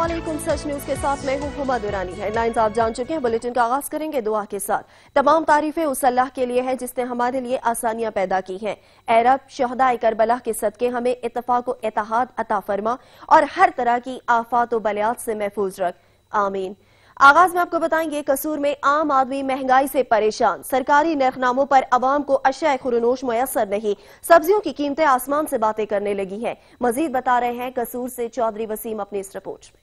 अस्सलामुअलैकुम। सच न्यूज के साथ मैं हूं हुमा दुरानी। हेडलाइंस आप जान चुके हैं। बुलेटिन का आगाज करेंगे दुआ के साथ। तमाम तारीफें उस अल्लाह के लिए है जिसने हमारे लिए आसानियां पैदा की हैं। ऐ रब, शहदाए करबला के सदके हमें इत्तफाक व इत्तेहाद अता फरमा और हर तरह की आफात व बलियात से महफूज रख, आमीन। आगाज में आपको बताएंगे कसूर में आम आदमी महंगाई से परेशान। सरकारी नरखनामों पर अवाम को अशिया खुरनोश मुयसर नहीं। सब्जियों की कीमतें आसमान से बातें करने लगी हैं। मजीद बता रहे हैं कसूर से चौधरी वसीम अपनी इस रिपोर्ट में।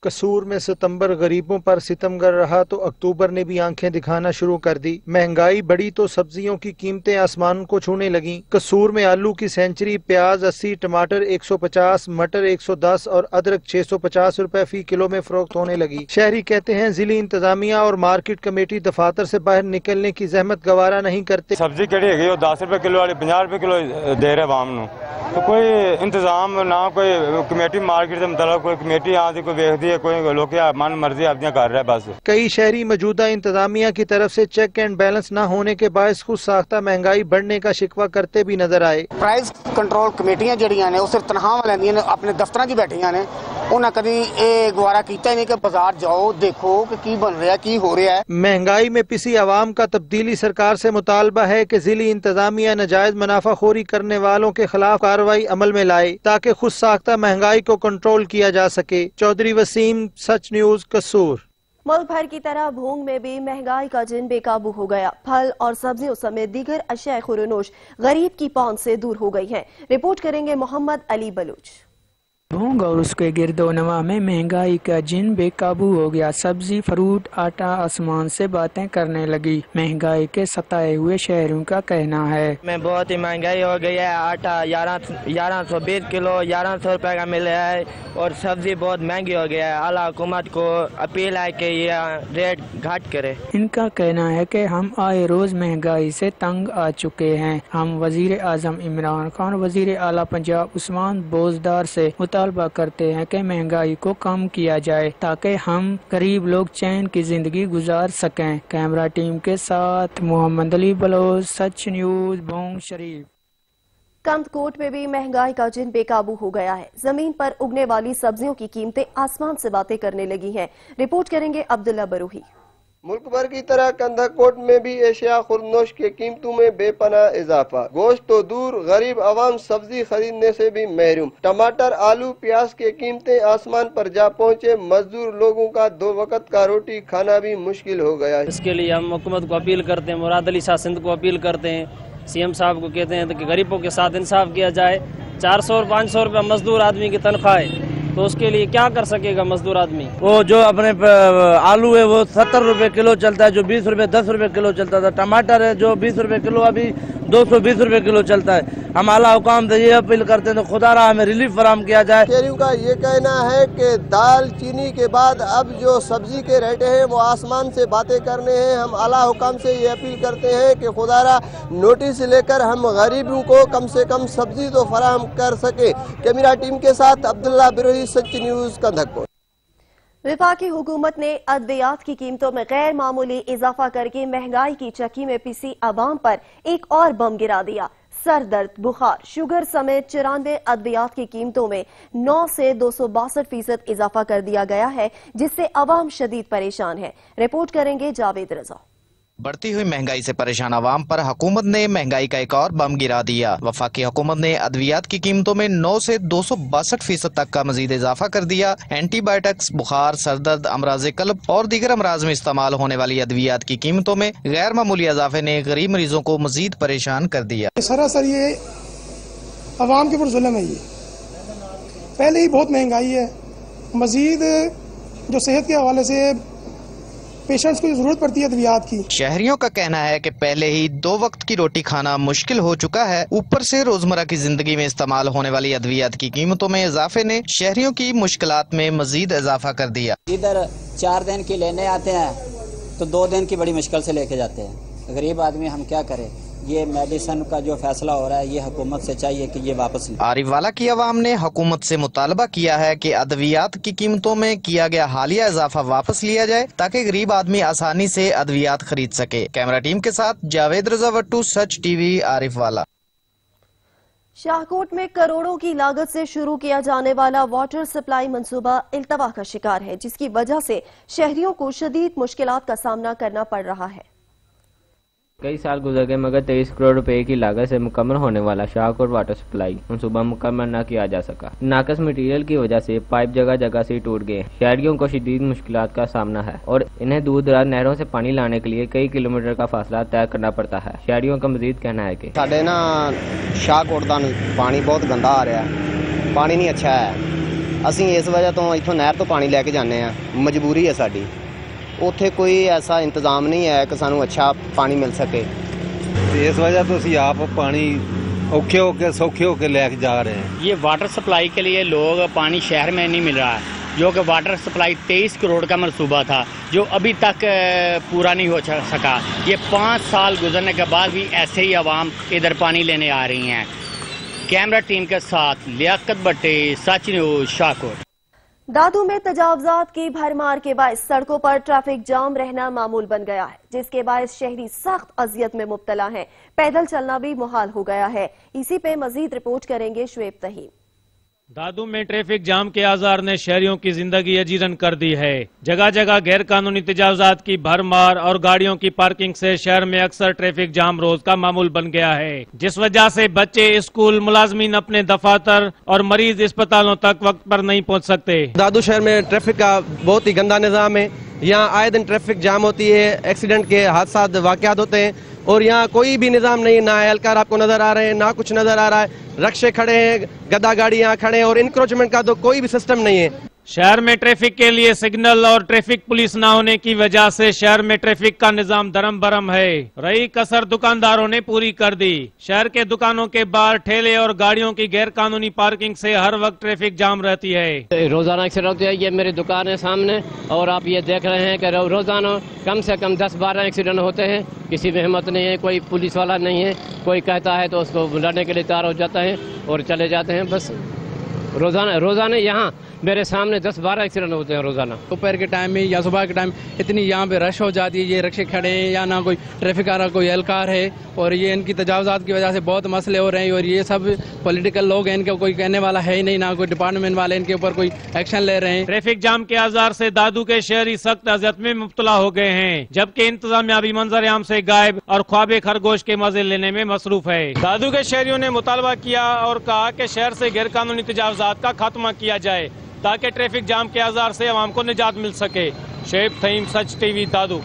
कसूर में सितंबर गरीबों पर सितमगर रहा तो अक्टूबर ने भी आंखें दिखाना शुरू कर दी। महंगाई बढ़ी तो सब्जियों की कीमतें आसमान को छूने लगीं। कसूर में आलू की सेंचुरी, प्याज 80, टमाटर 150, मटर 110 और अदरक 650 रुपए फी किलो में फरोख्त होने लगी। शहरी कहते हैं जिली इंतजामिया और मार्केट कमेटी दफातर से बाहर निकलने की जहमत गवारा नहीं करते। सब्जी कड़ी है 10 रुपए किलो वाली 50 रुपए किलो दे रहे आवाम नूं, तो कोई इंतजाम ना कोई कमेटी मार्केट से मतलब कोई कमेटी आती कोई वेखती है, कोई लोग मन मर्जी अपनी कर रहा है बस। कई शहरी मौजूदा इंतजामिया की तरफ से चेक एंड बैलेंस न होने के बायस खुद साख्ता महंगाई बढ़ने का शिकवा करते भी नजर आए। प्राइस कंट्रोल कमेटियां जड़ियां ने सिर्फ तनख्वाह लैंदियां ने, अपने दफ्तरां 'च बैठियां ने। उन्हें कभी ये गवारा किया ही नहीं कि बाजार जाओ देखो कि बन रहा है, की हो रहा है। महंगाई में पिसी आवाम का तब्दीली सरकार से मुतालबा है कि जिली इंतजामिया नाजायज मुनाफाखोरी करने वालों के खिलाफ कार्रवाई अमल में लाए ताकि खुद साख्ता महंगाई को कंट्रोल किया जा सके। चौधरी वसीम, सच न्यूज, कसूर। मुल्क भर की तरह भूंग में भी महंगाई का जिन बेकाबू हो गया। फल और सब्जियों समेत दीगर अशिया खुरनोश गरीब की पहुंच से दूर हो गई हैं। रिपोर्ट करेंगे मोहम्मद अली बलूच। भूंग और उसके गिरदोनवा में महंगाई का जिन बेकाबू हो गया। सब्जी, फ्रूट, आटा आसमान से बातें करने लगी। महंगाई के सताए हुए शहरों का कहना है में बहुत ही महंगाई हो गई है। आटा 1120 किलो 1100 रुपए का मिल रहा है और सब्जी बहुत महंगी हो गया है। आला हुकूमत को अपील है कि ये रेट घाट करे। इनका कहना है कि हम आए रोज महंगाई से तंग आ चुके हैं। हम वजीर आजम इमरान खान, वजीर आला पंजाब उस्मान बोजदार से मुतालबा करते हैं कि महंगाई को कम किया जाए ताकि हम गरीब लोग चैन की जिंदगी गुजार सकें। कैमरा टीम के साथ मोहम्मद अली बलोच, सच न्यूज, भूंग शरीफ। कंदकोट में भी महंगाई का जिन बेकाबू हो गया है। जमीन पर उगने वाली सब्जियों की कीमतें आसमान से बातें करने लगी हैं। रिपोर्ट करेंगे अब्दुल्ला बरूही। मुल्क भर की तरह कंदकोट में भी एशिया खुरनोश की कीमतों में बेपनाह इजाफा। गोश्त तो दूर, गरीब आवाम सब्जी खरीदने से भी महरूम। टमाटर, आलू, प्याज की कीमतें आसमान पर जा पहुँचे। मजदूर लोगों का 2 वक्त का रोटी खाना भी मुश्किल हो गया है। इसके लिए हम हुकूमत को अपील करते हैं, मुराद अली शाह सिंध को अपील करते हैं, सीएम साहब को कहते हैं कि गरीबों के साथ इंसाफ किया जाए। 400 और 500 रुपये मजदूर आदमी की तनख्वाह है, तो उसके लिए क्या कर सकेगा मजदूर आदमी। वो जो अपने आलू है वो 70 रुपए किलो चलता है, जो 20 रुपए 10 रुपए किलो चलता था। टमाटर है जो 20 रुपए किलो अभी 220 रुपए किलो चलता है। हम आला हुकाम से ये अपील करते हैं तो खुदारा हमें रिलीफ फराहम किया जाए। शहरियों का ये कहना है कि दाल चीनी के बाद अब जो सब्जी के रेट हैं वो आसमान से बातें करने हैं। हम आला हुकाम से ये अपील करते हैं कि खुदारा नोटिस लेकर हम गरीबों को कम से कम सब्जी तो फराहम कर सके। कैमरा टीम के साथ अब्दुल्ला बिरोही, सच न्यूज, कंदकोट। वफाकी हुकूमत ने अद्वियात की कीमतों में गैर मामूली इजाफा करके महंगाई की चक्की में पिसी आवाम पर एक और बम गिरा दिया। सर दर्द, बुखार, शुगर समेत 94 अद्वियात की कीमतों में 9 से 262% इजाफा कर दिया गया है, जिससे आवाम शदीद परेशान है। रिपोर्ट करेंगे जावेद रजा। बढ़ती हुई महंगाई से परेशान आवाम पर हुकूमत ने महंगाई का एक और बम गिरा दिया। वफाकी हुकूमत ने अद्वियात की कीमतों में 9 से 262% तक का मजीद इजाफा कर दिया। एंटीबायोटिक्स, बुखार, सरदर्द, अमराज कल्ब और दीगर अमराज में इस्तेमाल होने वाली अद्वियात की कीमतों में गैर मामूली इजाफे ने गरीब मरीजों को मजीद परेशान कर दिया। सरासर ये अवाम के ऊपर जुल्म है। ये पहले ही बहुत महंगाई है, मजीद जो सेहत के हवाले से पेशेंट्स को जरूरत पड़ती है अद्वियात की। शहरियों का कहना है कि पहले ही 2 वक्त की रोटी खाना मुश्किल हो चुका है। ऊपर से रोजमर्रा की जिंदगी में इस्तेमाल होने वाली अद्वियात की कीमतों में इजाफे ने शहरियों की मुश्किलात में मजीद इजाफा कर दिया। इधर 4 दिन की लेने आते हैं तो 2 दिन की बड़ी मुश्किल से लेके जाते हैं। गरीब आदमी हम क्या करें। ये मेडिसिन का जो फैसला हो रहा है ये हुकूमत से चाहिए कि ये वापस ले। आरिफ वाला की आवाम ने हुकूमत से मुतालबा किया है कि अद्वियात की कीमतों में किया गया हालिया इजाफा वापस लिया जाए ताकि गरीब आदमी आसानी से अद्वियात खरीद सके। कैमरा टीम के साथ जावेद रजा वट्टू, सच टीवी, आरिफ वाला। शाहकोट में करोड़ों की लागत से शुरू किया जाने वाला वाटर सप्लाई मंसूबा इल्तवा का शिकार है, जिसकी वजह से शहरियों को शदीद मुश्किलात का सामना करना पड़ रहा है। कई साल गुजर गए मगर 23 करोड़ रुपए की लागत से मुकम्मल होने वाला शाहकोट वाटर सप्लाई मंसूबा मुकम्मल न किया जा सका। नाकस मटीरियल की वजह से पाइप जगह जगह से टूट गए। शहरियों को शदीद मुश्किलात का सामना है और इन्हें दूर दराज नहरों से पानी लाने के लिए कई किलोमीटर का फासला तय करना पड़ता है। शहरियों का मजीद कहना है कि साडे ना शाहकोट दा पानी बहुत गंदा आ रहा है, पानी नहीं अच्छा है। असीं इस वजह तो इत्थों नहर तो पानी लैके जाने आ, मजबूरी है साडी। उत्थे कोई ऐसा इंतजाम नहीं है कि सानू अच्छा पानी मिल सके। इस वजह तो असीं आप पानी औखे होके सौखे होके लेके जा रहे हैं। ये वाटर सप्लाई के लिए लोग पानी शहर में नहीं मिल रहा है, जो कि वाटर सप्लाई 23 करोड़ का मंसूबा था जो अभी तक पूरा नहीं हो सका। ये 5 साल गुजरने के बाद भी ऐसे ही आवाम इधर पानी लेने आ रही हैं। कैमरा टीम के साथ लियाकत भट्टी, सच न्यूज़, शाहकोट। दादू में तजावजात की भरमार के बायस सड़कों पर ट्रैफिक जाम रहना मामूल बन गया है, जिसके बायस शहरी सख्त अजियत में मुब्तला हैं। पैदल चलना भी मुहाल हो गया है। इसी पे मजीद रिपोर्ट करेंगे शुएब तहीम। दादू में ट्रैफिक जाम के आजार ने शहरियों की जिंदगी अजीरन कर दी है। जगह जगह गैर कानूनी तजावजात की भरमार और गाड़ियों की पार्किंग से शहर में अक्सर ट्रैफिक जाम रोज का मामूल बन गया है, जिस वजह से बच्चे, स्कूल, मुलाजमीन अपने दफातर और मरीज अस्पतालों तक वक्त पर नहीं पहुंच सकते। दादू शहर में ट्रैफिक का बहुत ही गंदा निज़ाम है। यहाँ आए दिन ट्रैफिक जाम होती है, एक्सीडेंट के हादसात वाक़यात होते हैं और यहाँ कोई भी निज़ाम नहीं, ना एहलकार आपको नजर आ रहे हैं, ना कुछ नजर आ रहा है। रक्शे खड़े हैं, गदा गाड़ी यहाँ खड़े हैं और इंक्रोचमेंट का तो कोई भी सिस्टम नहीं है। शहर में ट्रैफिक के लिए सिग्नल और ट्रैफिक पुलिस न होने की वजह से शहर में ट्रैफिक का निजाम धर्म भरम है। रही कसर दुकानदारों ने पूरी कर दी। शहर के दुकानों के बाहर ठेले और गाड़ियों की गैर कानूनी पार्किंग से हर वक्त ट्रैफिक जाम रहती है। रोजाना एक्सीडेंट होते हैं। ये मेरी दुकान है सामने और आप ये देख रहे हैं कि रोजाना कम से कम 10-12 एक्सीडेंट होते हैं। किसी में हिम्मत नहीं है, कोई पुलिस वाला नहीं है, कोई कहता है तो उसको बुलाने के लिए तैयार हो जाता है और चले जाते हैं। बस रोजाना यहाँ मेरे सामने 10-12 एक्सीडेंट होते हैं रोजाना। दोपहर के टाइम में या सुबह के टाइम इतनी यहाँ पे रश हो जाती है। ये रिक्शे खड़े हैं या ना कोई ट्रैफिक आ रहा, कोई एहलकार है और ये इनकी तजावजात की वजह से बहुत मसले हो रहे हैं और ये सब पॉलिटिकल लोग हैं, इनके कोई कहने वाला है ही नहीं, ना कोई डिपार्टमेंट वाले इनके ऊपर कोई एक्शन ले रहे हैं। ट्रैफिक जाम के आजार से दादू के शहरी सख्त अजियत में मुब्तला हो गए हैं, जबकि इंतजामिया भी मंजर आम से गायब और ख्वाबे खरगोश के मजे लेने में मसरूफ है। दादू के शहरियों ने मुतालबा किया और कहा कि शहर से गैर कानूनी तजावजात का खात्मा किया जाए ताकि ट्रैफिक जाम के आजार से आवाम को निजात मिल सके। शुएब तहीम, सच टीवी, दादू।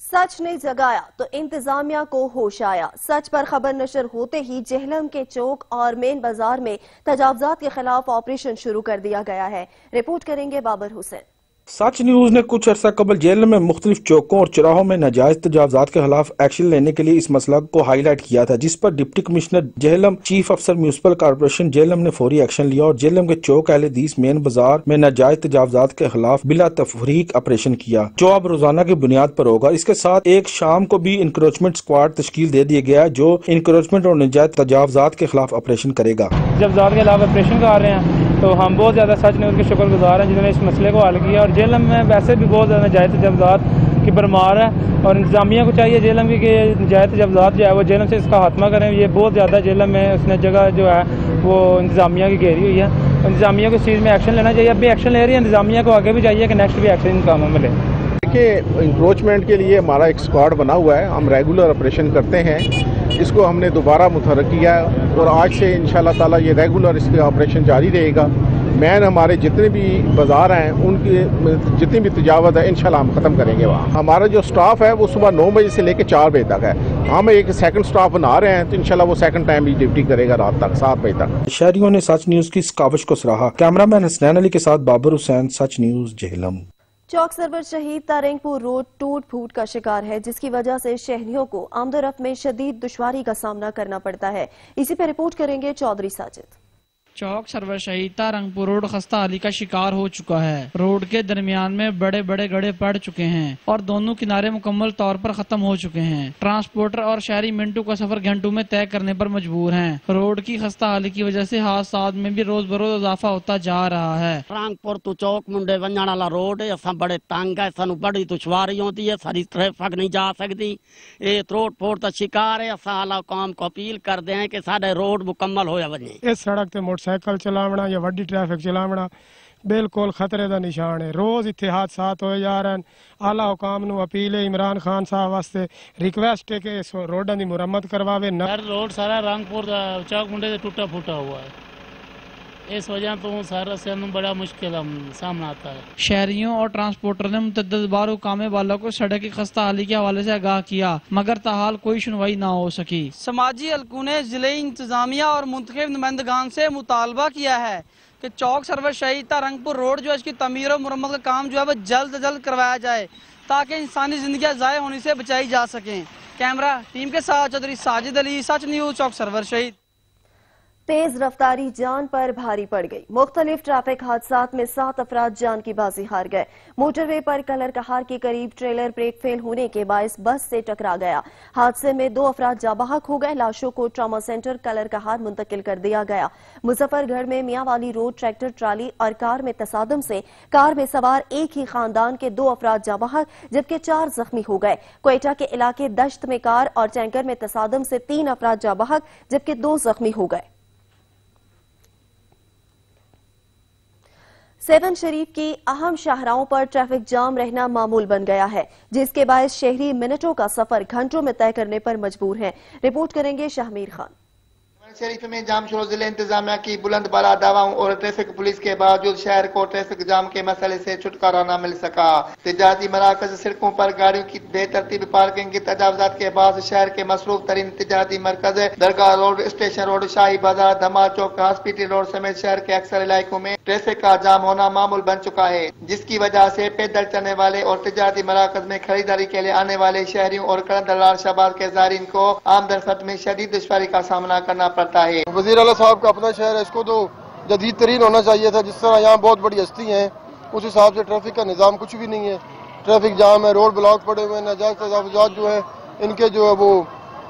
सच ने जगाया तो इंतजामिया को होश आया। सच पर खबर नशर होते ही जेहलम के चौक और मेन बाजार में तजावजात के खिलाफ ऑपरेशन शुरू कर दिया गया है। रिपोर्ट करेंगे बाबर हुसैन। सच न्यूज ने कुछ अर्सा कबल जेल में मुख्तलिफ चौकों और चौराहों में नाजायज तजावजात के खिलाफ एक्शन लेने के लिए इस मसला को हाईलाइट किया था, जिस पर डिप्टी कमिश्नर जेहलम, चीफ अफसर म्यूनिसिपल कॉर्पोरेशन जेहलम ने फौरी एक्शन लिया और जेहलम के चौक अहले हदीस मेन बाजार में नाजायज तजावजात के खिलाफ बिला तफरीक ऑपरेशन किया, जो अब रोजाना की बुनियाद पर होगा। इसके साथ एक शाम को भी इंक्रोचमेंट स्क्वाड तश्कील दे दिया गया, जो इंक्रोचमेंट और नाजायज तजावजात के खिलाफ ऑपरेशन करेगा। तजावजात के खिलाफ ऑपरेशन कर रहे हैं तो हम बहुत ज़्यादा सच न्यूज़ के शुक्रगुजार हैं जिन्होंने इस मसले को हल किया। और जेलम में वैसे भी बहुत ज़्यादा जायज़ तजावजात की भरमार है और इंतजामिया को चाहिए जेलम की कि जायज़ तजावजात जो है वो जेलम से इसका खात्मा करें। ये बहुत ज़्यादा जेलम में उसने जगह जो है वो इंतजामिया की घेरी हुई है। इंतजामिया को इस चीज़ में एक्शन लेना चाहिए। अब भी एक्शन ले रही है इंतजामिया को, आगे भी चाहिए कि नेक्स्ट भी एक्शन इन कामों में ले। देखिए, इंक्रोचमेंट के लिए हमारा एक स्क्वाड बना हुआ है, हम रेगुलर ऑपरेशन करते हैं। इसको हमने दोबारा मुतहर्रिक किया है और आज से इंशाल्लाह ताला ये रेगुलर इसका ऑपरेशन जारी रहेगा। मैन हमारे जितने भी बाजार हैं उनकी जितनी भी तजावत है इंशाल्लाह हम ख़त्म करेंगे। वहाँ हमारा जो स्टाफ है वो सुबह 9 बजे से लेकर 4 बजे तक है। हम एक सेकंड स्टाफ बना रहे हैं तो इंशाल्लाह वो सेकंड टाइम भी ड्यूटी करेगा रात तक 7 बजे तक। शहरियों ने सच न्यूज की इस काविश को सराहा। कैमरामैन हसनैन अली के साथ बाबर हुसैन, सच न्यूज, जेहलम। चौक सरवर शहीद तारेंगपुर रोड टूट फूट का शिकार है, जिसकी वजह से शहरियों को आमदोरफ्त में शदीद दुश्वारी का सामना करना पड़ता है। इसी पर रिपोर्ट करेंगे चौधरी साजिद। चौक सरवर शहीदा रंगपुर रोड खस्ता हाली का शिकार हो चुका है। रोड के दरमियान में बड़े बड़े गड्ढे पड़ चुके हैं और दोनों किनारे मुकम्मल तौर पर खत्म हो चुके हैं। ट्रांसपोर्टर और शहरी मिनटों का सफर घंटों में तय करने पर मजबूर हैं। रोड की खस्ता हाली की वजह से हादसात में भी रोज बरोज इजाफा होता जा रहा है। रंगपुर तो चौक मुंडे वंजण वाला रोड है, असा बड़े तंग है, सानू बड़ी दुश्वारी होती है, सारी ट्रैफिक नहीं जा सकती। ये रोड फोड़ का शिकार है। असा आला कौम को अपील करते हैं कि साडे रोड मुकम्मल होया वने। इस सड़क ते मोटरसाइकिल चलावना या वड्डी ट्रैफिक चलावना बिल्कुल खतरे का निशान है। रोज इत्थे हादसात होए जा रहे हैं। आला हुकाम नू अपील है, इमरान खान साहब वास्ते रिक्वेस्ट है कि इस रोडां दी मुरम्मत करवावे। रोड सारा रंगपुर चौक मुंडे से टूटा फूटा हुआ है, इस वजह तो सारा से हमें बड़ा मुश्किल सामना आता है। शहरियों और ट्रांसपोर्टर ने मुतअद्दिद बार हुकामे वालों को सड़क की खस्ता हाली के हवाले से आगाह किया, मगर ताहाल कोई सुनवाई ना हो सकी। समाजी हलकों ने जिले इंतजामिया और मुंतखब नुमाइंदगान से मुतालबा किया है कि चौक सरवर शहीदा रंगपुर रोड जो है इसकी तमीर और मुरम्मत का काम जो है वो जल्द से जल्द करवाया जाए ताकि इंसानी जिंदगियां ज़ाय होने से बचाई जा सकें। कैमरा टीम के साथ चौधरी साजिद अली, सच न्यूज, चौक सरवर शहीद। तेज रफ्तारी जान पर भारी पड़ गई। मुख्तलिफ ट्रैफिक हादसात में 7 अफराद जान की बाजी हार गए। मोटरवे पर कलर कहार के करीब ट्रेलर ब्रेक फेल होने के बायस बस से टकरा गया। हादसे में 2 अफराद जाबहक हो गए। लाशों को ट्रॉमा सेंटर कलर कहार मुंतकिल कर दिया गया। मुजफ्फरगढ़ में मियांवाली रोड ट्रैक्टर ट्राली और कार में तसादम से कार में सवार एक ही खानदान के 2 अफराद जाबहक जबकि 4 जख्मी हो गए। क्वेटा के इलाके दश्त में कार और टैंकर में तसादम से 3 अफराद जाबहक जबकि 2 जख्मी हो गए। 7 शरीफ की अहम शाहराहों पर ट्रैफिक जाम रहना मामूल बन गया है, जिसके बायस शहरी मिनटों का सफर घंटों में तय करने पर मजबूर हैं। रिपोर्ट करेंगे शाहमीर खान। शरीफ में जाम शुरू जिले इंतजामिया की बुलंद बाला दावाओं और ट्रैफिक पुलिस के बावजूद शहर को ट्रैफिक जाम के मसले से छुटकारा न मिल सका। तिजारती मराकज सड़कों पर गाड़ियों की बेतरतीब पार्किंग की तजावजात के बाद शहर के मसरूफ तरीन तिजारती मरकज दरगाह रोड, स्टेशन रोड, शाही बाजार, धमाल चौक, हॉस्पिटल रोड समेत शहर के अक्सर इलाकों में ट्रैफिक का जाम होना मामूल बन चुका है, जिसकी वजह से पैदल चलने वाले और तिजारती मराकज में खरीदारी के लिए आने वाले शहरियों और करंदलाल शहबाज के ज़ायरीन को आमदरफत में शदीद दुश्वारी का सामना करना पड़ता है। वज़ीर आला साहब का अपना शहर है, इसको तो जदीद तरीन होना चाहिए था। जिस तरह यहाँ बहुत बड़ी हस्ती है उस हिसाब से ट्रैफिक का निज़ाम कुछ भी नहीं है। ट्रैफिक जाम है, रोड ब्लॉक पड़े हुए हैं, नाजायज तजावुज़ात जो है इनके जो है वो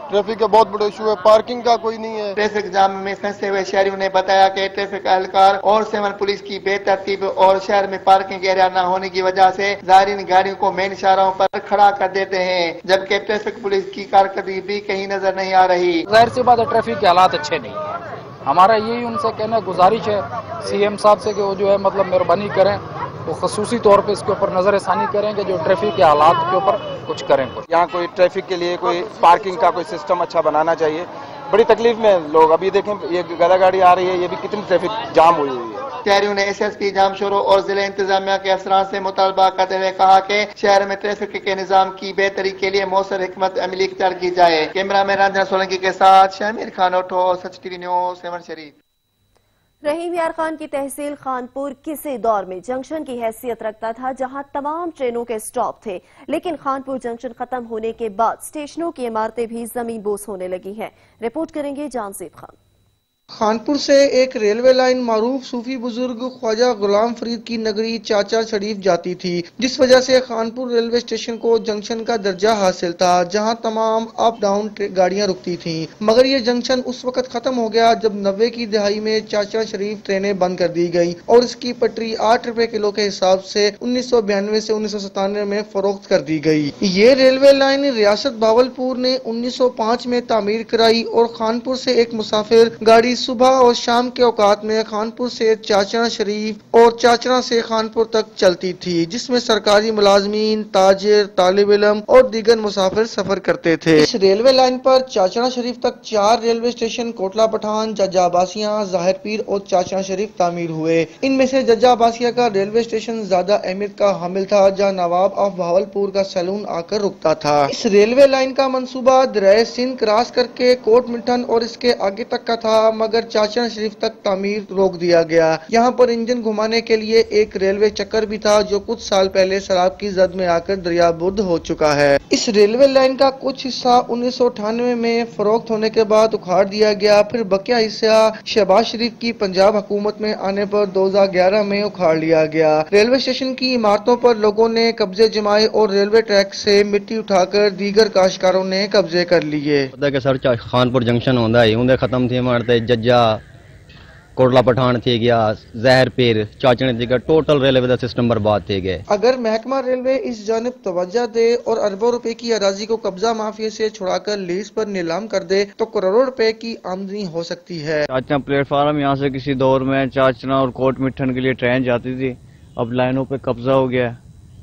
ट्रैफिक का बहुत बड़ा इशू है। पार्किंग का कोई नहीं है। ट्रैफिक जाम में फंसे हुए शहरियों ने बताया कि ट्रैफिक एहलकार और 7 पुलिस की बेतरतीब और शहर में पार्किंग एरिया न होने की वजह से ज़ायरीन गाड़ियों को मेन शाहराहों पर खड़ा कर देते हैं, जबकि ट्रैफिक पुलिस की कारकर्दगी भी कहीं नजर नहीं आ रही। जाहिर सी बात है ट्रैफिक के हालात अच्छे नहीं है। हमारा यही उनसे कहना गुजारिश है CM साहब से कि वो जो है मतलब मेहरबानी करें, वो खसूसी तौर पे इसके ऊपर नजरसानी करें कि जो ट्रैफिक के हालात के ऊपर कुछ करें। यहाँ कोई ट्रैफिक के लिए कोई पार्किंग का कोई सिस्टम अच्छा बनाना चाहिए। बड़ी तकलीफ में लोग, अभी देखें ये गदा गाड़ी आ रही है, ये भी कितनी ट्रैफिक जाम हुई है। शहरियों ने SSP जामशोरों और जिले इंतजामिया के अफसरान से मुतालबा करते हुए कहा कि शहर में ट्रैफिक के निजाम की बेहतरी के लिए मौसर हिकमत अमली इख्तियार की जाए। कैमरा मैन रंजना सोलंकी के साथ शामिर खान ओठो, सच TV न्यूज़, 7 शरीफ। रहीम यार खान की तहसील खानपुर किसी दौर में जंक्शन की हैसियत रखता था, जहां तमाम ट्रेनों के स्टॉप थे, लेकिन खानपुर जंक्शन खत्म होने के बाद स्टेशनों की इमारतें भी जमीन बोस होने लगी हैं। रिपोर्ट करेंगे जानसीब खान। खानपुर से एक रेलवे लाइन मारूफ सूफी बुजुर्ग ख्वाजा गुलाम फरीद की नगरी चाचा शरीफ जाती थी, जिस वजह से खानपुर रेलवे स्टेशन को जंक्शन का दर्जा हासिल था, जहां तमाम अप डाउन गाड़ियां रुकती थीं। मगर ये जंक्शन उस वक्त खत्म हो गया जब 90 की दहाई में चाचा शरीफ ट्रेनें बंद कर दी गई और इसकी पटरी 8 रुपए किलो के हिसाब से 1992 से 1997 में फरोख्त कर दी गई। ये रेलवे लाइन रियासत भावलपुर ने 1905 में तामीर कराई और खानपुर से एक मुसाफिर गाड़ी सुबह और शाम के औकात में खानपुर से चाचरा शरीफ और चाचरा से खानपुर तक चलती थी, जिसमें सरकारी मुलाजमीन, ताजिर, तालिब इल्म और दीगर मुसाफिर सफर करते थे। इस रेलवे लाइन पर चाचरा शरीफ तक 4 रेलवे स्टेशन कोटला पठान, जज्जा अब्बासिया, जाहिर पीर और चाचरा शरीफ तामीर हुए। इनमें से जज्जा अब्बासिया का रेलवे स्टेशन ज्यादा अहमियत का हामिल था, जहाँ नवाब ऑफ भावलपुर का सैलून आकर रुकता था। इस रेलवे लाइन का मंसूबा दरिया सिंध क्रॉस करके कोट मिल्टन और इसके आगे तक का था, मगर चाचन शरीफ तक तामीर रोक दिया गया। यहाँ पर इंजन घुमाने के लिए एक रेलवे चक्कर भी था जो कुछ साल पहले सैलाब की जद में आकर दरियाबुर्द हो चुका है। इस रेलवे लाइन का कुछ हिस्सा 1998 में फरोख्त होने के बाद उखाड़ दिया गया, फिर बकिया हिस्सा शहबाज शरीफ की पंजाब हुकूमत में आने पर 2011 में उखाड़ लिया गया। रेलवे स्टेशन की इमारतों पर लोगों ने कब्जे जमाए और रेलवे ट्रैक से मिट्टी उठाकर दीगर काश्तकारों ने कब्जे कर लिए। सर खानपुर जंक्शन होंदा है उन्दे खत्म थी मारते जज्जा कोटला पठान थी गया जहर पीर चाचने थी गया टोटल रेलवे का सिस्टम बर्बाद थे गए। अगर महकमा रेलवे इस जानिब तवज्जो दे और अरबों रुपए की अराजी को कब्जा माफिया से छुड़ाकर लीज पर नीलाम कर दे तो करोड़ों रुपए की आमदनी हो सकती है। चाचना प्लेटफार्म यहाँ से किसी दौर में चाचना और कोट मिठन के लिए ट्रेन जाती थी, अब लाइनों पे कब्जा हो गया।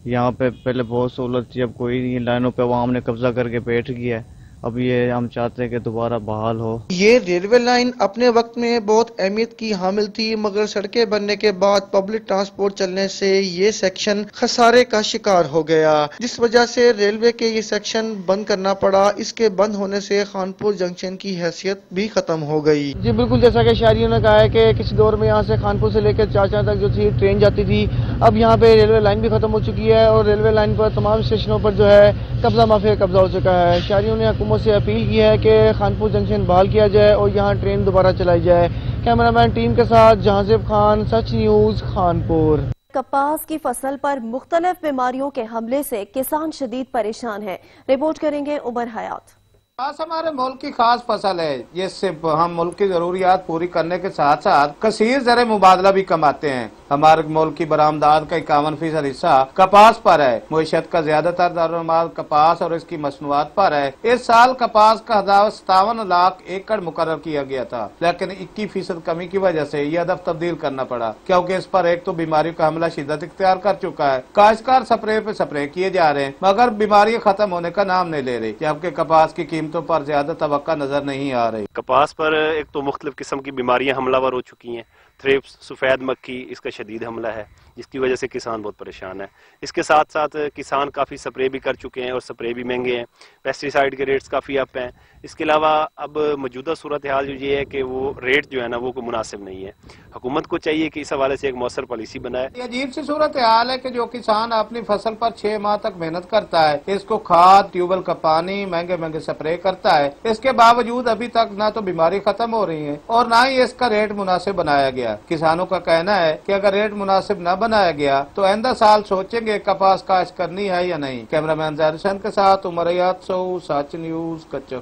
यहाँ पे पहले बहुत सहूलत थी, अब कोई नहीं, लाइनों पे अवाम ने कब्जा करके बैठ गया है। अब ये हम चाहते हैं कि दोबारा बहाल हो। ये रेलवे लाइन अपने वक्त में बहुत अहमियत की हामिल थी, मगर सड़कें बनने के बाद पब्लिक ट्रांसपोर्ट चलने से ये सेक्शन खसारे का शिकार हो गया, जिस वजह से रेलवे के ये सेक्शन बंद करना पड़ा। इसके बंद होने से खानपुर जंक्शन की हैसियत भी खत्म हो गई। जी बिल्कुल, जैसा कि शहरियों ने कहा है कि किसी दौर में यहाँ से खानपुर से लेकर चाचा तक जो थी ट्रेन जाती थी, अब यहाँ पे रेलवे लाइन भी खत्म हो चुकी है और रेलवे लाइन पर तमाम स्टेशनों पर जो है कब्जा माफिया कब्जा हो चुका है। शहरियों ने हुकूमत से अपील की है कि खानपुर जंक्शन बहाल किया जाए और यहाँ ट्रेन दोबारा चलाई जाए। कैमरामैन टीम के साथ जहांजेब खान, सच न्यूज, खानपुर। कपास की फसल पर मुख्तलिफ बीमारियों के हमले से किसान शदीद परेशान है। रिपोर्ट करेंगे उमर हयात। कपास हमारे मुल्क की खास फसल है, जिससे हम मुल्क की जरूरियात पूरी करने के साथ साथ कसीर ज़र मुबादला भी कमाते हैं। हमारे मुल्क की बरामदात का 51% हिस्सा कपास पर है। मुईशत का ज्यादातर दारोमदार कपास और इसकी मसनूआत पर है। इस साल कपास का 57 लाख एकड़ मुकर्रर किया गया था, लेकिन 21% कमी की वजह से यह हदफ तब्दील करना पड़ा, क्योंकि इस पर एक तो बीमारी का हमला शिद्दत इख्तियार कर चुका है। काश्तकार स्प्रे पे स्प्रे किए जा रहे हैं, मगर बीमारी खत्म होने का नाम नहीं ले रही, जबकि कपास की कीमतों पर ज्यादा तवक्का नजर नहीं आ रही। कपास पर एक तो मुख्तलिफ किस्म की बीमारियां हमलावर हो चुकी हैं। थ्रिप्स, सफ़ेद मक्खी, इसका शदीद हमला है, जिसकी वजह से किसान बहुत परेशान है। इसके साथ साथ किसान काफ़ी स्प्रे भी कर चुके हैं और स्प्रे भी महंगे हैं। पेस्टिसाइड के रेट्स काफ़ी अप हैं। इसके अलावा अब मौजूदा सूरत हाल जो ये है कि वो रेट जो है ना वो मुनासिब नहीं है। हुकूमत को चाहिए कि इस हवाले से एक मौसर पॉलिसी बनाए। ये अजीब सी सूरत हाल है कि जो किसान अपनी फसल पर 6 माह तक मेहनत करता है, इसको खाद, ट्यूबवेल का पानी, महंगे महंगे स्प्रे करता है, इसके बावजूद अभी तक ना तो बीमारी खत्म हो रही है और ना ही इसका रेट मुनासिब बनाया गया। किसानों का कहना है कि अगर रेट मुनासिब न बनाया गया तो आइंदा साल सोचेंगे कपास काश्त करनी है या नहीं। कैमरामैन ज़ाहिर के साथ उमर हयात, सच न्यूज, कच्चू।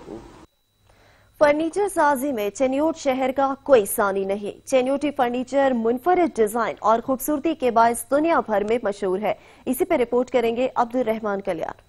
फर्नीचर साजी में चेन्योट शहर का कोई सानी नहीं। चेन्योटी फर्नीचर मुनफरिद डिजाइन और खूबसूरती के बायस दुनिया भर में मशहूर है। इसी पे रिपोर्ट करेंगे अब्दुल रहमान कल्याण।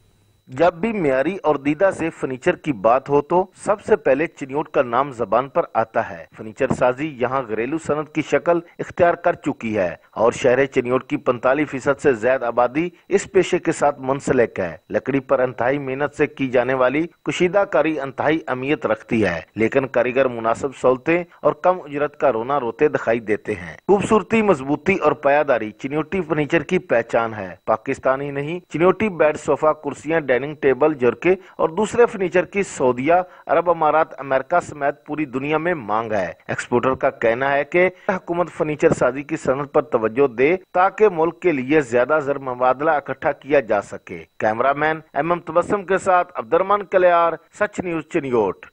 जब भी मियारी और दीदा से फर्नीचर की बात हो तो सबसे पहले चिन्योट का नाम जबान पर आता है। फर्नीचर साजी यहाँ घरेलू सनत की शक्ल इख्तियार कर चुकी है और शहर चिन्योट की 45% से ज्यादा आबादी इस पेशे के साथ मुंसलिक है। लकड़ी पर इंतहाई मेहनत से की जाने वाली कुशीदाकारी इंतहाई अहमियत रखती है, लेकिन कारीगर मुनासिब सहूलतें और कम उजरत का रोना रोते दिखाई देते हैं। खूबसूरती, मजबूती और पायादारी चिन्योटी फर्नीचर की पहचान है। पाकिस्तान ही नहीं, चिन्योटी बेड, सोफा, कुर्सियां, डाइनिंग टेबल, जरके और दूसरे फर्नीचर की सऊदीया, अरब अमारात, अमेरिका समेत पूरी दुनिया में मांग है। एक्सपोर्टर का कहना है कि हुकूमत फर्नीचर साजी की सनत पर तवज्जो दे ताकि मुल्क के लिए ज्यादा ज़र मुबादला इकट्ठा किया जा सके। कैमरामैन MM तबस्सुम के साथ अब्दुर्रहमान कल्याण, सच न्यूज, चिन्योट।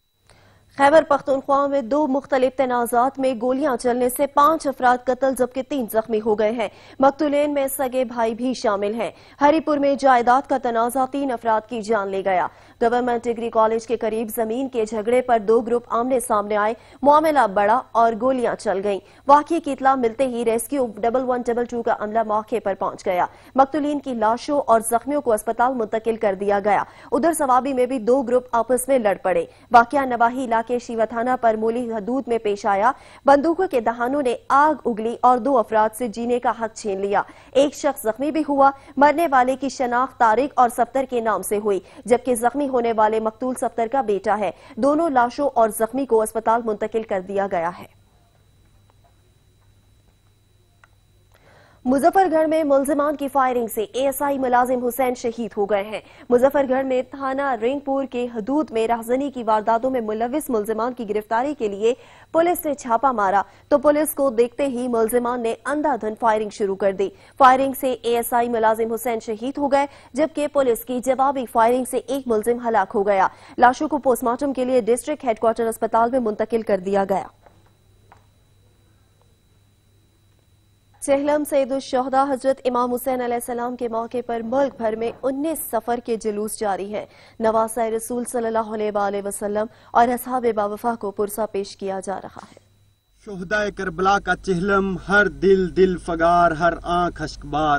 खैबर पख्तूनख्वा में 2 मुख्तलिफ तनाज़ात में गोलियां चलने से 5 अफराद कत्ल जबकि 3 जख्मी हो गए हैं। मकतूलेन में सगे भाई भी शामिल हैं। हरीपुर में जायदाद का तनाज़ा 3 अफराद की जान ले गया। गवर्नमेंट डिग्री कॉलेज के करीब जमीन के झगड़े पर 2 ग्रुप आमने सामने आए, मामला बढ़ा और गोलियां चल गईं। वाक़ये की इत्तला मिलते ही रेस्क्यू 1112 का अमला मौके पर पहुंच गया। मकतूलीन की लाशों और जख्मियों को अस्पताल मुंतकिल कर दिया गया। उधर सवाबी में भी 2 ग्रुप आपस में लड़ पड़े। वाक़या नवाही के शिवा थाना पर मूली हदूद में पेश आया। बंदूकों के दहानों ने आग उगली और 2 अफराद से जीने का हक छीन लिया। एक शख्स जख्मी भी हुआ। मरने वाले की शनाख्त तारिक और सफ्तर के नाम से हुई, जबकि जख्मी होने वाले मकतूल सफ्तर का बेटा है। दोनों लाशों और जख्मी को अस्पताल मुंतकिल कर दिया गया है। मुजफ्फरगढ़ में मुलजिमान की फायरिंग से एएसआई मुलाजिम हुसैन शहीद हो गए हैं। मुजफ्फरगढ़ में थाना रिंगपुर के हदूद में राहजनी की वारदातों में मुलविस मुलजिमान की गिरफ्तारी के लिए पुलिस ने छापा मारा तो पुलिस को देखते ही मुलजिमान ने अंधाधुन फायरिंग शुरू कर दी। फायरिंग से एएसआई मुलाजिम हुसैन शहीद हो गए, जबकि पुलिस की जवाबी फायरिंग से एक मुलजिम हलाक हो गया। लाशों को पोस्टमार्टम के लिए डिस्ट्रिक्ट हेडक्वार्टर अस्पताल में मुंतकिल कर दिया गया। चेहलम सैयदुश्शोहदा हजरत इमाम हुसैन अलैहिस्सलाम के मौके पर मुल्क भर में 19 सफर के जुलूस जारी है। नवासा रसूल सल्लल्लाहु अलैहि वसल्लम और असहाब बावफा को पुरसा पेश किया जा रहा है। शोहदाए करबला का चेहलम, हर दिल दिल फगार, हर आंख अश्कबार।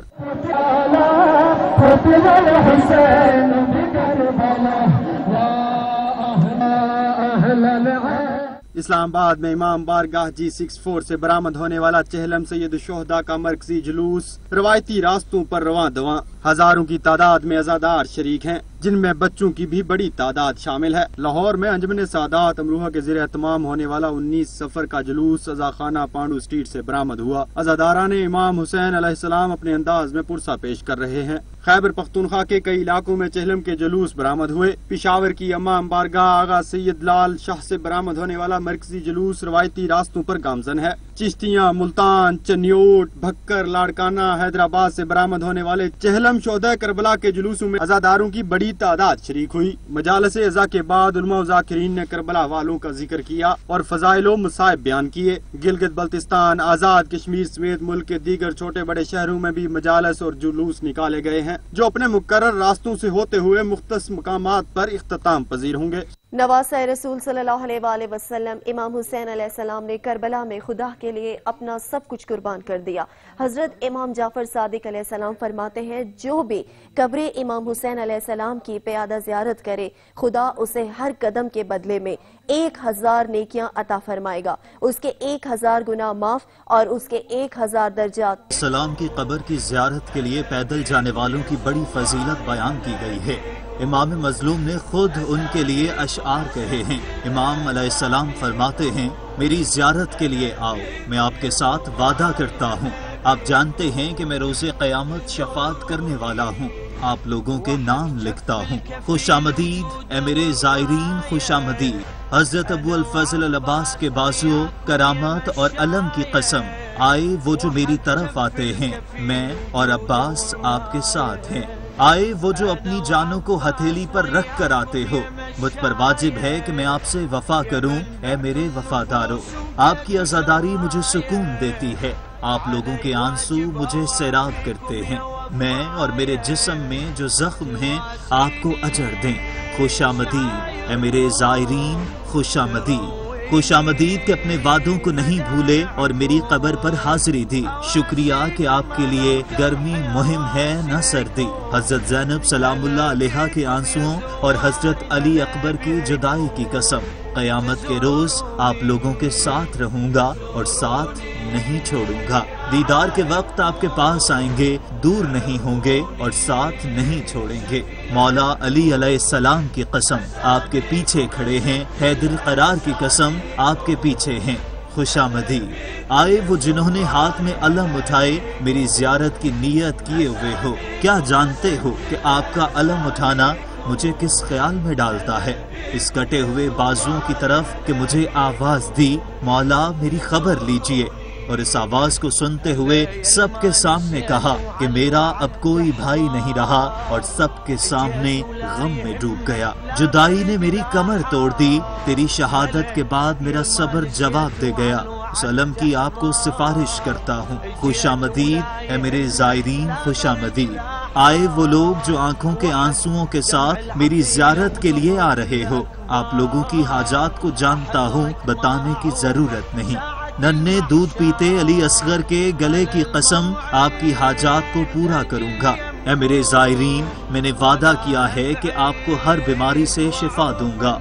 इस्लामाबाद में इमाम बारगाह G64 से बरामद होने वाला चेहलम सैयदुश्शोहदा का मरकजी जुलूस रवायती रास्तों पर रवां दवां। हजारों की तादाद में अज़ादार शरीक हैं, जिनमें बच्चों की भी बड़ी तादाद शामिल है। लाहौर में अंजमन सादात अमरूहा के ज़रिए तमाम होने वाला 19 सफर का जुलूस अज़ाखाना पांडू स्ट्रीट से बरामद हुआ। अज़ादारान इमाम हुसैन अलैहिस्सलाम अपने अंदाज में पुरसा पेश कर रहे हैं। खैबर पख्तूनख्वा के कई इलाकों में चेहलम के जुलूस बरामद हुए। पिशावर की इमाम बारगाह आगा सैयद लाल शाह से बरामद होने वाला मरकजी जुलूस रवायती रास्तों पर गामजन है। चिश्तियाँ, मुल्तान, चन्योट, भक्कर, लाड़काना, हैदराबाद से बरामद होने वाले चेहलम शोहदा करबला के जुलूसों में अज़ादारों की बड़ी तादाद शरीक हुई। मजालसे अज़ा के बाद उलमा ज़ाकिरीन ने करबला वालों का जिक्र किया और फजाइल मसाइब बयान किए। गिलगित बल्तिस्तान, आजाद कश्मीर समेत मुल्क के दीगर छोटे बड़े शहरों में भी मजालस और जुलूस निकाले गए हैं, जो अपने मुकर्रर रास्तों से होते हुए मुख्तस मकामात पर इख्तिताम पजीर होंगे। नवासा रसूल सल्लल्लाहु अलैहि वसल्लम इमाम हुसैन अलैहिस्सलाम ने करबला में खुदा के लिए अपना सब कुछ कुर्बान कर दिया। हजरत इमाम जाफर सादिक अलैहिस्सलाम फरमाते हैं, जो भी कब्र इमाम हुसैन अलैहिस्सलाम की प्यादा ज़ियारत करे, खुदा उसे हर कदम के बदले में 1000 नेकियां अता फरमाएगा, उसके 1000 गुनाह माफ और उसके 1000 दर्जात। सलाम की कब्र की ज़ियारत के लिए पैदल जाने वालों की बड़ी फजीलत बयान की गई है। इमाम मजलूम ने खुद उनके लिए अशआर कहे हैं। इमाम अलैहिस्सलाम फरमाते हैं, मेरी ज़ियारत के लिए आओ, मैं आपके साथ वादा करता हूँ। आप जानते हैं कि मैं रोज़े क़यामत शफात करने वाला हूँ, आप लोगों के नाम लिखता हूँ। खुशामदीद ए मेरे ज़ायरीन, खुशामदीद। हजरत अबू अल फजल अल अब्बास के बाजुओं, करामत और अलम की कसम, आए वो जो मेरी तरफ आते हैं, मैं और अब्बास आपके साथ हैं। आए वो जो अपनी जानों को हथेली पर रख कर आते हो, मुझ पर वाजिब है कि मैं आपसे वफा करूं, ए मेरे वफादारों। आपकी आज़ादारी मुझे सुकून देती है, आप लोगों के आंसू मुझे सैराब करते हैं। मैं और मेरे जिस्म में जो जख्म हैं, आपको अजर दें। खुशामदीद ए मेरे ज़ायरीन, खुशामदीद। खुशामदीद के अपने वादों को नहीं भूले और मेरी कब्र पर हाजिरी दी। शुक्रिया कि आपके लिए गर्मी मुहिम है न सर्दी। हजरत ज़ैनब सलामुल्लाह अलैहा के आंसुओं और हजरत अली अकबर की जुदाई की कसम, क़यामत के रोज आप लोगों के साथ रहूंगा और साथ नहीं छोड़ूंगा। दीदार के वक्त आपके पास आएंगे, दूर नहीं होंगे और साथ नहीं छोड़ेंगे। मौला अली अलैहिस्सलाम की कसम, आपके पीछे खड़े हैं। हैदर करार की कसम, आपके पीछे हैं। खुशामदीद। आए वो जिन्होंने हाथ में अलम उठाए, मेरी ज़ियारत की नीयत किए हुए हो। क्या जानते हो कि आपका अलम उठाना मुझे किस ख्याल में डालता है? इस कटे हुए बाजुओं की तरफ कि मुझे आवाज दी, मौला मेरी खबर लीजिए। और इस आवाज को सुनते हुए सबके सामने कहा कि मेरा अब कोई भाई नहीं रहा, और सबके सामने गम में डूब गया। जुदाई ने मेरी कमर तोड़ दी, तेरी शहादत के बाद मेरा सब्र जवाब दे गया। उस अलम की आपको सिफारिश करता हूँ। खुशामदीद ए मेरे ज़ायरीन, खुशामदीद। आए वो लोग जो आंखों के आंसुओं के साथ मेरी ज़ियारत के लिए आ रहे हो। आप लोगों की हाजात को जानता हूँ, बताने की जरूरत नहीं। नन्हे दूध पीते अली असगर के गले की कसम, आपकी हाजात को पूरा करूंगा। ए मेरे ज़ायरीन, मैंने वादा किया है कि आपको हर बीमारी से शिफा दूंगा।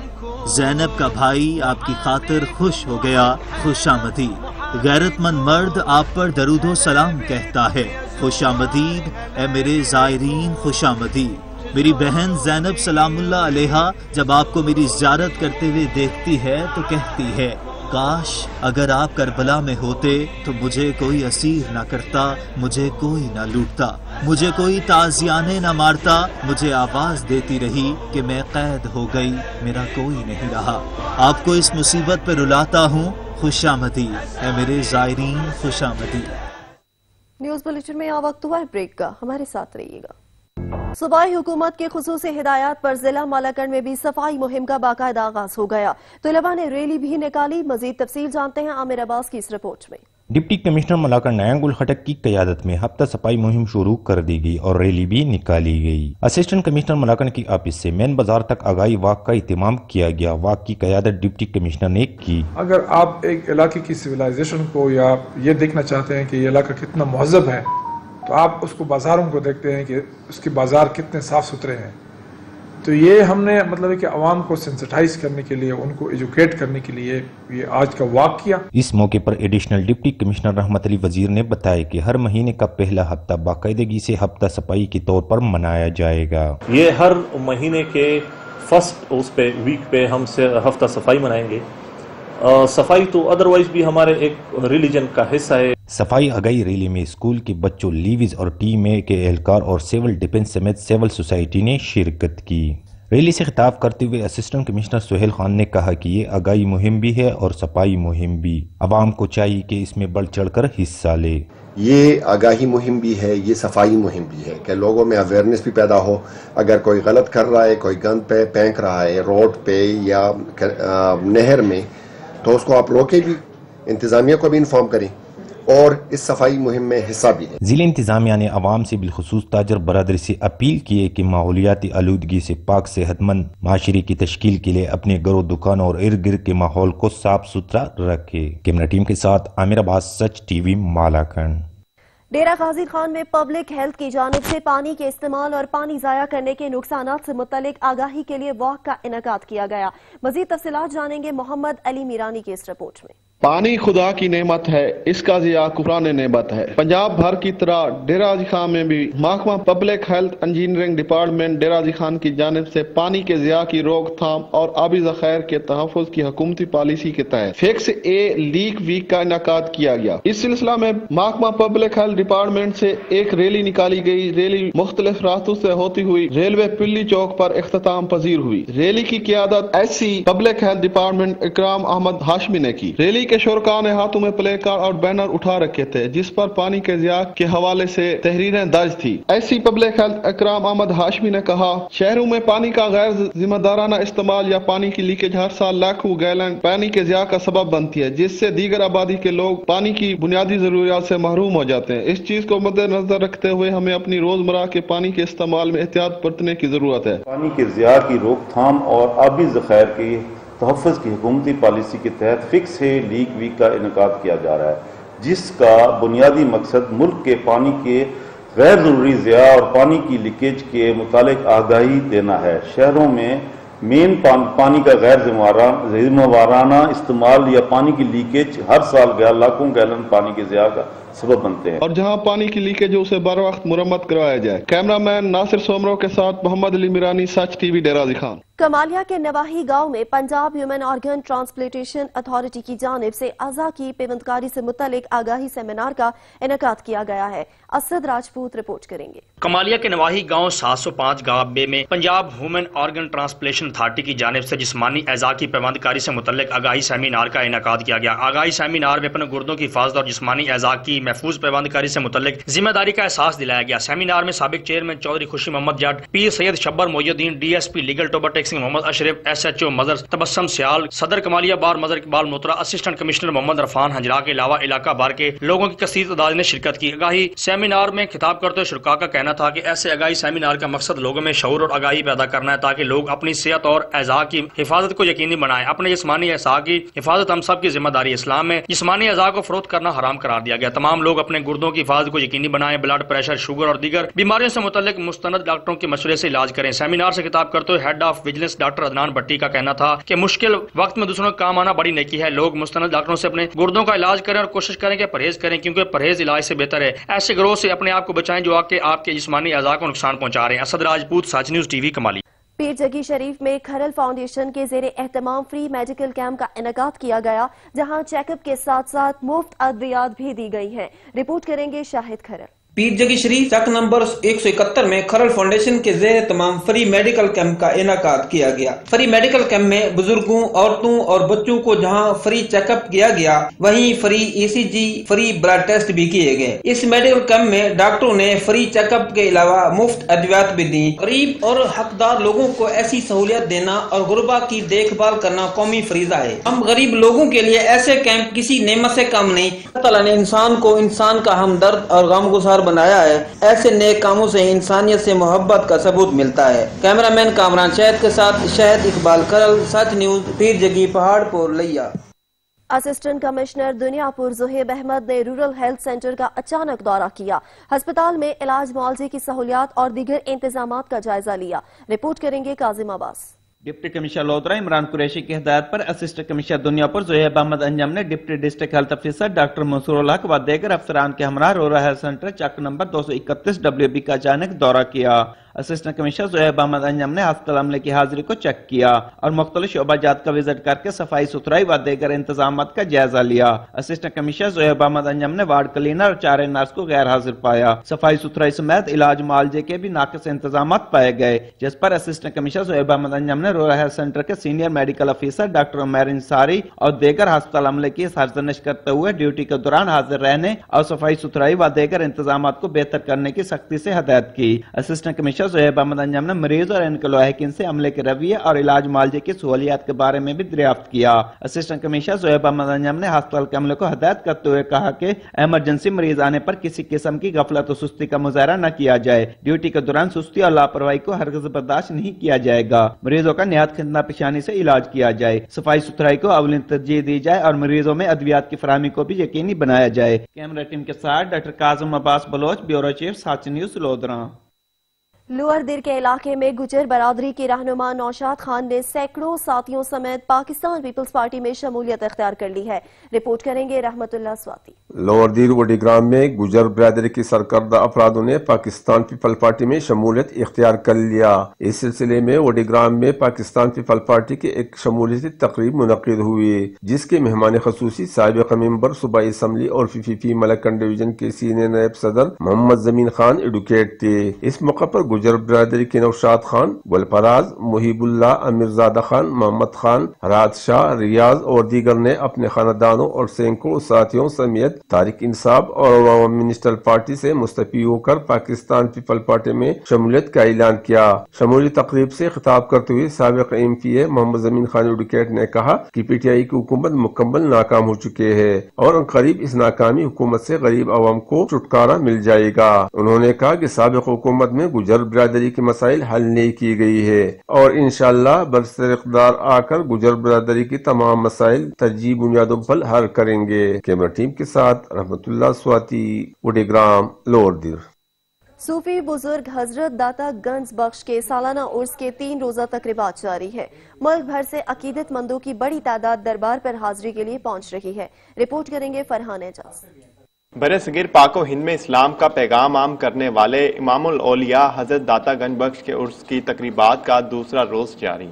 ज़ैनब का भाई आपकी खातिर खुश हो गया। खुशामदीद। गैरतमंद मर्द आप पर दरूदो सलाम कहता है। खुशामदीद ए मेरे ज़ायरीन, खुशामदीद। मेरी बहन ज़ैनब सलामुल्लाह अलैहा जब आपको मेरी ज़ियारत करते हुए देखती है तो कहती है, काश अगर आप करबला में होते तो मुझे कोई असीर न करता, मुझे कोई न लूटता, मुझे कोई ताजियाने न मारता, मुझे आवाज देती रही कि मैं कैद हो गई, मेरा कोई नहीं रहा। आपको इस मुसीबत पर रुलाता हूँ, खुशामदी है मेरे ज़ायरीन, खुशामदी। न्यूज बुलेटिन में वक्त हुआ है ब्रेक का, हमारे साथ रहिएगा। सूबाई हुकूमत के खुसूसी हिदायत पर जिला मालाकंड में भी सफाई मुहिम का बाकायदा आगाज हो गया। तलबा ने रैली भी निकाली। मजीद तफसील जानते हैं आमिर अब्बास की इस रिपोर्ट में। डिप्टी कमिश्नर मालाकंड नया गुल खटक की क़यादत में हफ्ता सफाई मुहिम शुरू कर दी गई और रैली भी निकाली गई। असिस्टेंट कमिश्नर मालाकंड की ऑफिस से मेन बाजार तक आगाही वाक का इत्माम किया गया। वाक की क़यादत डिप्टी कमिश्नर ने की। अगर आप एक इलाके की सिविलाइजेशन को या ये देखना चाहते हैं कि ये इलाका कितना महज़ब है, तो आप उसको बाज़ारों को देखते हैं कि उसके बाज़ार कितने साफ़ सुथरे हैं। तो ये हमने मतलब है कि आवाम को सेंसिटाइज करने के लिए, उनको एजुकेट करने के लिए ये आज का वाक किया। इस मौके पर एडिशनल डिप्टी कमिश्नर रहमत अली वजीर ने बताया कि हर महीने का पहला हफ्ता बाकायदगी से हफ्ता सफाई के तौर पर मनाया जाएगा। ये हर महीने के फर्स्ट उस पे वीक पे हम से हफ्ता सफाई मनाएंगे। सफाई तो अदरवाइज भी हमारे एक रिलीजन का हिस्सा है। सफाई आगाही रैली में स्कूल के बच्चों, लीवीज और टीम ए के एहलकार और सिविल डिफेंस समेत सिविल सोसाइटी ने शिरकत की। रैली से खिताब करते हुए असिस्टेंट कमिश्नर सुहेल खान ने कहा कि ये आगाही मुहिम भी है और सफाई मुहिम भी। आवाम को चाहिए कि इसमें बढ़ चढ़ कर हिस्सा ले। ये आगाही मुहिम भी है, ये सफाई मुहिम भी है कि लोगों में अवेयरनेस भी पैदा हो। अगर कोई गलत कर रहा है, कोई गंद पे फेंक रहा है रोड पे या नहर में, तो उसको आप रोके भी, इंतजामिया को भी इन्फॉर्म करें और इस सफाई मुहिम में हिस्सा भी लें। जिला इंतजामिया ने आवाम से बिलखुसूस ताजर बरादरी से अपील की है कि माहौलियाती आलूदगी से पाक सेहतमंद माशरे की तश्कील के लिए अपने घरों, दुकानों और इर्द गिर्द के माहौल को साफ सुथरा रखे। कैमरा टीम के साथ आमिर अब्बास, सच टीवी, मालाकंड। डेरा गाजी खान में पब्लिक हेल्थ की जानिब से पानी के इस्तेमाल और पानी जाया करने के नुकसानात से मुतल्लिक आगाही के लिए वॉक का इनेकाद किया गया। मजीद तफसीलात जानेंगे मोहम्मद अली मीरानी की इस रिपोर्ट में। पानी खुदा की नेमत है, इसका जिया कुफरान नेमत है। पंजाब भर की तरह डेरा गाजी खान में भी महकमा पब्लिक हेल्थ इंजीनियरिंग डिपार्टमेंट डेरा गाजी खान की जानिब से पानी के जिया की रोकथाम और आबी ज़खायर के तहफ़्फ़ुज़ की हुकूमती पॉलिसी के तहत फिक्स ए लीक वीक का इनेकाद किया गया। इस सिलसिला में महकमा पब्लिक हेल्थ डिपार्टमेंट से एक रैली निकाली गई। रैली मुख्तलिफ रास्तों से होती हुई रेलवे पिल्ली चौक पर इख्तिताम पजीर हुई। रैली की क़यादत SC पब्लिक हेल्थ डिपार्टमेंट इकराम अहमद हाशमी ने की। रैली के शुरका ने हाथों में प्ले कार्ड और बैनर उठा रखे थे जिस पर पानी के ज़िया के हवाले से तहरीरें दर्ज थी। SC पब्लिक हेल्थ इकराम अहमद हाशमी ने कहा, शहरों में पानी का गैर जिम्मेदाराना इस्तेमाल या पानी की लीकेज हर साल लाखों गैलन पानी के ज़िया का सबब बनती है, जिससे दीगर आबादी के लोग पानी की बुनियादी जरूरियात से महरूम हो जाते हैं। इस चीज को मद्देनजर रखते हुए हमें अपनी रोजमर्रा के पानी के इस्तेमाल में एहतियात बरतने की जरूरत है। पानी के ज़िया की रोकथाम और आबी ज़खायर की तहफ़्फ़ुज़ की हुकूमती पॉलिसी के तहत फिक्स है लीक वीक का इनेकाद किया जा रहा है, जिसका बुनियादी मकसद मुल्क के पानी के गैर ज़रूरी ज़िया और पानी की लीकेज के मुतालिक आगाही देना है। शहरों में मेन पानी का गैर जिम्मेवाराना इस्तेमाल या पानी की लीकेज हर साल लाखों गैलन पानी के ज़िया का सबब बनते हैं और जहां पानी की लीकेज है उसे बर वक्त मुरम्मत करवाया जाए। कैमरामैन नासिर सोमरो के साथ मोहम्मद अली मीरानी, सच टीवी, डेरा गाजी खान। कमालिया के नवाही गांव में Punjab human organ transplantation authority की जानिब से अज़ा की पेवंदकारी से मुतल्लिक आगाही सेमिनार का इनेकाद किया गया है। असद राजपूत रिपोर्ट करेंगे। कमालिया के नवाही गांव 705 गांव में Punjab human organ transplantation authority की जानिब से जिस्मानी अज़ा की पेवंदकारी से मुतल्लिक आगाही सेमिनार का इनेकाद किया गया। आगाही सेमिनार में अपने गुर्दों की हिफाजत और जिस्मानी अज़ा की महफूज पेवंदकारी से मुतल्लिक जिम्मेदारी का एहसास दिलाया गया। सेमिनार में साबिक चेयरमैन चौधरी खुशी Mohammad Jat, Pir Syed Shabbir Mohiuddin, DSP legal Toba Singh Mohammad Ashraf, SHO मदर तबस्सम सियाल, सदर कमालिया बार मदर इकबाल मोतरा, असिस्टेंट कमिश्नर मोहम्मद रफान हंजरा के अलावा इलाका भर के लोगों की कसीर तादाद ने शिरकत की। आगाही सेमिनार में खिताब करते हुए शुरका का कहना था कि ऐसे आगाही सेमिनार का मकसद लोगों में शऊर और आगाही पैदा करना है ताकि लोग अपनी सेहत और अज़ा की हिफाजत को यकीनी बनाएं। अपने जिस्मानी अज़ा की हिफाजत हम सब की जिम्मेदारी। इस्लाम में जिस्मानी अज़ा को फरोख्त करना हराम करार दिया गया। तमाम लोग अपने गुर्दों की हिफाजत को यकीनी बनाएं, ब्लड प्रेशर, शुगर और दीगर बीमारियों से मुतल्लिक मुस्तनद डॉक्टरों के मशवरे से इलाज करें। सेमिनार से खिताब करते हुए head of vigilance doctor Adnan Bhatti का कहना था कि मुश्किल वक्त में दूसरों का काम आना बड़ी नेकी है। लोग मुस्तनद डॉक्टरों से अपने गुर्दों का इलाज करें और कोशिश करें कि परहेज करें, क्योंकि परहेज इलाज से बेहतर है। ऐसे ग्रोह से अपने आप को बचाएं जो आपके जिस्मानी अज़ा को नुकसान पहुंचा रहे हैं। असद राजपूत, सच न्यूज़ टीवी, कमाली। پیر جگی شریف میں کھرل فاؤنڈیشن کے زیر اہتمام فری میڈیکل کیمپ کا انعقاد کیا گیا، جہاں چیک اپ کے ساتھ ساتھ مفت ادویات بھی دی گئی ہیں۔ رپورٹ کریں گے شاہد کھرل۔ پیر جگی شریف چک نمبر 171 میں کھرل فاؤنڈیشن کے زیر تمام فری میڈیکل کیمپ کا انعقاد کیا گیا۔ فری میڈیکل کیمپ میں بزرگوں، عورتوں اور بچوں کو جہاں فری چیک اپ کیا گیا، وہیں free ECG، free blood test بھی کیے گئے۔ اس میڈیکل کیمپ میں ڈاکٹروں نے فری چیک اپ کے علاوہ مفت ادویات بھی دی۔ غریب اور حقدار لوگوں کو ایسی سہولیت دینا اور غربا کی دیکھ بھال کرنا قومی فریضہ ہے۔ ہم غریب لوگوں کے لیے ایسے کیمپ کسی نعمت سے کم نہیں۔ اللہ تعالیٰ نے انسان کو انسان کا ہمدرد اور غمگسار بنایا ہے، ایسے نیک کاموں سے انسانیت سے محبت کا ثبوت ملتا ہے۔ کیمرہ مین کامران شہد کے ساتھ شہد اقبال کھرل، سچ نیوز، پیر جگی، پہاڑ پور، لیا۔ اسسٹنٹ کمشنر دنیا پور زہیب احمد نے رورل ہیلتھ سینٹر کا اچانک دورہ کیا، ہسپتال میں علاج معالجے کی سہولیات اور دیگر انتظامات کا جائزہ لیا۔ رپورٹ کریں گے کاظم عباس۔ ڈپٹی کمشنر لودرا عمران قریشی کی ہدایت پر اسسٹنٹ کمشنر دنیا پور زہیب احمد انجم نے deputy district health officer doctor Mansoor Ulhaq و دیگر افسران کے ہمراہ rural health centre Chak number 231 WB کا اچانک دورہ کیا۔ اسسٹنٹ کمشنر زہیب احمد انجم نے ہسپتال عملے کی حاضری کو چیک کیا اور مختلف شعبہ جات کا وزٹ کر کے صفائی ستھرائی و دیگر انتظامات کا جائزہ لیا۔ اسسٹنٹ کمشنر زہیب احمد انجم نے وارڈ کلینر اور چارے نرس کو غیر حاضر پایا۔ صفائی ستھرائی سمیت علاج معالجے کے بھی ناقص انتظامات پائے گئے، جس پر اسسٹنٹ کمشنر زہیب احمد انجم نے رورل ہیلتھ سینٹر کے senior medical officer doctor Umair Ansari اور دیگر ہسپتال عملے کی سرزنش کرتے ہوئے ڈیوٹی کے دوران حاضر رہنے اور صفائی ستھرائی و دیگر انتظامات کو بہتر کرنے کی سختی سے ہدایت کی۔ اسسٹنٹ کمشنر زہیب احمد انجم نے مریض اور ان کے لاحقین سے عملے کے رویے اور علاج معالجے کی سہولیات کے بارے میں بھی دریافت کیا۔ اسسٹنٹ کمشنر زہیب احمد انجم نے ہسپتال کے عملے کو ہدایت کرتے ہوئے کہا کہ ایمرجنسی مریض آنے پر کسی قسم کی غفلت و سستی کا مظاہرہ نہ کیا جائے۔ ڈیوٹی کے دوران سستی اور لاپرواہی کو ہرگز برداشت نہیں کیا جائے گا۔ مریضوں کا نہایت خندہ پیشانی سے علاج کیا جائے، صفائی ستھرائی کو اولین ترجیح دی جائے اور مریضوں میں ادویات کی فراہمی کو بھی یقینی بنایا جائے۔ کیمرہ ٹیم کے ساتھ ڈاکٹر کاظم عباس بلوچ، بیورو چیف، سچ نیوز، لودرا۔ لوئر دیر کے علاقے میں گجر برادری کی رہنما نوشاد خان نے سینکڑوں ساتھیوں سمیت پاکستان پیپلز پارٹی میں شمولیت اختیار کر لی ہے۔ رپورٹ کریں گے رحمت اللہ سواتی۔ لوئر دیر وڈی گرام میں گجر برادری کی سرکردہ افرادوں نے پاکستان پیپل پارٹی میں شمولیت اختیار کر لیا۔ اس سلسلے میں وڈی گرام میں پاکستان پیپل پارٹی کی ایک شمولیتی تقریب منعقد ہوئی، جس کے مہمان خصوصی سابق ممبر صوبائی اسمبلی اور PPP ملکن ڈویژن کے سینئر نائب صدر محمد زمین خان ایڈوکیٹ تھے۔ اس موقع پر گجر برادری کے نوشاد خان، گلپراز، محیب اللہ، امیرزادہ خان، محمد خان، رات شاہ، ریاض اور دیگر نے اپنے خاندانوں اور سینکڑوں ساتھیوں سمیت تحریک انصاف اور عوامی نیشنل پارٹی سے مستعفی ہو کر پاکستان پیپل پارٹی میں شمولیت کا اعلان کیا۔ شمولی تقریب سے خطاب کرتے ہوئے سابق MPA محمد زمین خان ایڈوکیٹ نے کہا کہ PTI کی حکومت مکمل ناکام ہو چکے ہے اور قریب اس ناکامی حکومت سے غریب عوام کو چھٹکارا مل جائے گا۔ انہوں نے کہا کہ سابق حکومت میں گجر برادری کے مسائل حل نہیں کی گئی ہے اور انشاءاللہ برسر اقتدار آ کر گجر برادری کی تمام مسائل ترجیحی بنیادوں پر حل کریں گے۔ کیمرہ ٹیم کے ساتھ رحمت اللہ سواتی، وڈی گرام، لوئر دیر۔ صوفی بزرگ حضرت داتا گنج بخش کے سالانہ عرس کے 3 روزہ تقریبات جاری ہے۔ ملک بھر سے عقیدت مندوں کی بڑی تعداد دربار پر حاضری کے لیے پہنچ رہی ہے۔ رپورٹ کریں گے فرحان اعجاز۔ برصغیر پاک و ہند میں اسلام کا پیغام عام کرنے والے امام الاولیاء حضرت داتا گنج بخش کے عرس کی تقریبات کا دوسرا روز جاری۔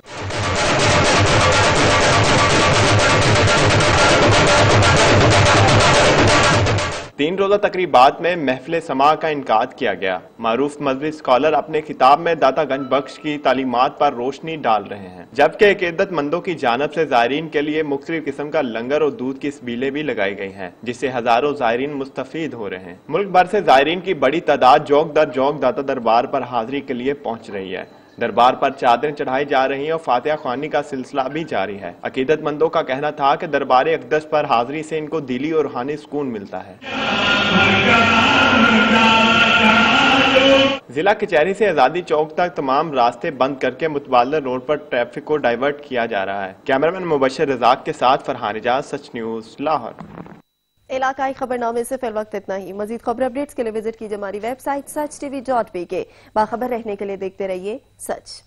3 روزہ تقریبات میں محفل سماع کا انعقاد کیا گیا۔ معروف مذہبی اسکالر اپنے خطاب میں داتا گنج بخش کی تعلیمات پر روشنی ڈال رہے ہیں، جبکہ عقیدت مندوں کی جانب سے زائرین کے لیے مختلف قسم کا لنگر اور دودھ کی سبیلیں بھی لگائی گئی ہیں، جس سے ہزاروں زائرین مستفید ہو رہے ہیں۔ ملک بھر سے زائرین کی بڑی تعداد جوک در جوک داتا دربار پر حاضری کے لیے پہنچ رہی ہے۔ دربار پر چادریں چڑھائی جا رہی ہیں اور فاتحہ خوانی کا سلسلہ بھی جاری ہے۔ عقیدت مندوں کا کہنا تھا کہ دربار اقدس پر حاضری سے ان کو دلی اور روحانی سکون ملتا ہے۔ ضلع کچہری سے آزادی چوک تک تمام راستے بند کر کے متبادل روڈ پر ٹریفک کو ڈائیورٹ کیا جا رہا ہے۔ کیمرامین مبشر رزاق کے ساتھ فرحان اعجاز، سچ نیوز، لاہور۔ علاقائی خبرنامے سے فی الوقت اتنا ہی۔ مزید خبر اپڈیٹس کے لیے وزٹ کیجیے ہماری ویب سائٹ sach.tv.pk۔ باخبر رہنے کے لیے دیکھتے رہیے سچ۔